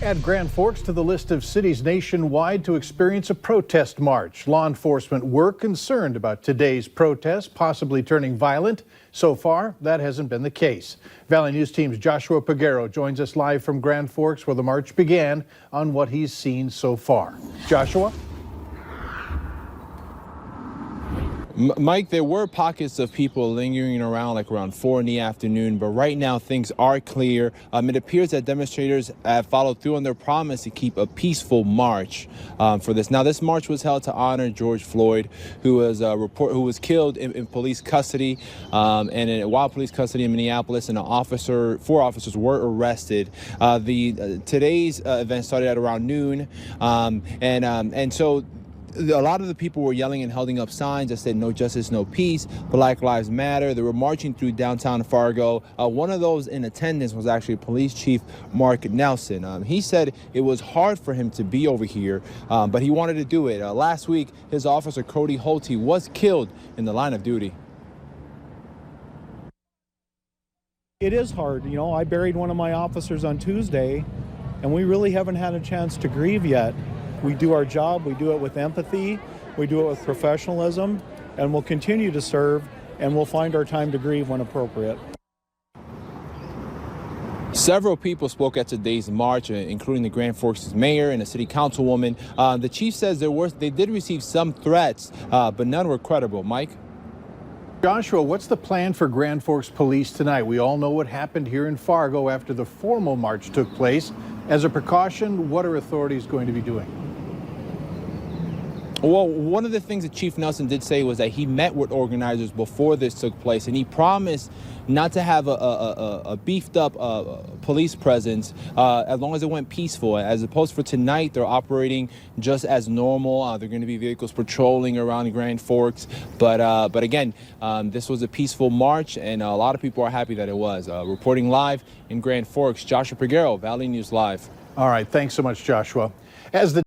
Add Grand Forks to the list of cities nationwide to experience a protest march. Law enforcement were concerned about today's protest possibly turning violent. So far, that hasn't been the case. Valley News Team's Joshua Peguero joins us live from Grand Forks, where the march began, on what he's seen so far. Joshua? Mike, there were pockets of people lingering around like around 4 in the afternoon, but right now things are clear. It appears that demonstrators have followed through on their promise to keep a peaceful march for this. Now, this march was held to honor George Floyd, who was killed in police custody, while police custody in Minneapolis, and 4 officers were arrested. Today's event started at around noon, and so a lot of the people were yelling and holding up signs that said "No justice, no peace," Black Lives Matter. They were marching through downtown Fargo. One of those in attendance was actually Police Chief Mark Nelson. He said it was hard for him to be over here, but he wanted to do it. Last week, his officer, Cody Holte, was killed in the line of duty. It is hard. You know, I buried one of my officers on Tuesday, and we really haven't had a chance to grieve yet. We do our job, we do it with empathy, we do it with professionalism, and we'll continue to serve, and we'll find our time to grieve when appropriate. Several people spoke at today's march, including the Grand Forks mayor and a city councilwoman. The chief says they did receive some threats, but none were credible. Mike? Joshua, what's the plan for Grand Forks Police tonight? We all know what happened here in Fargo after the formal march took place. As a precaution, what are authorities going to be doing? Well, one of the things that Chief Nelson did say was that he met with organizers before this took place, and he promised not to have a beefed up police presence as long as it went peaceful. As opposed for tonight, they're operating just as normal. There are going to be vehicles patrolling around Grand Forks. But again, this was a peaceful march, and a lot of people are happy that it was. Reporting live in Grand Forks, Joshua Peguero, Valley News Live. All right, thanks so much, Joshua. As the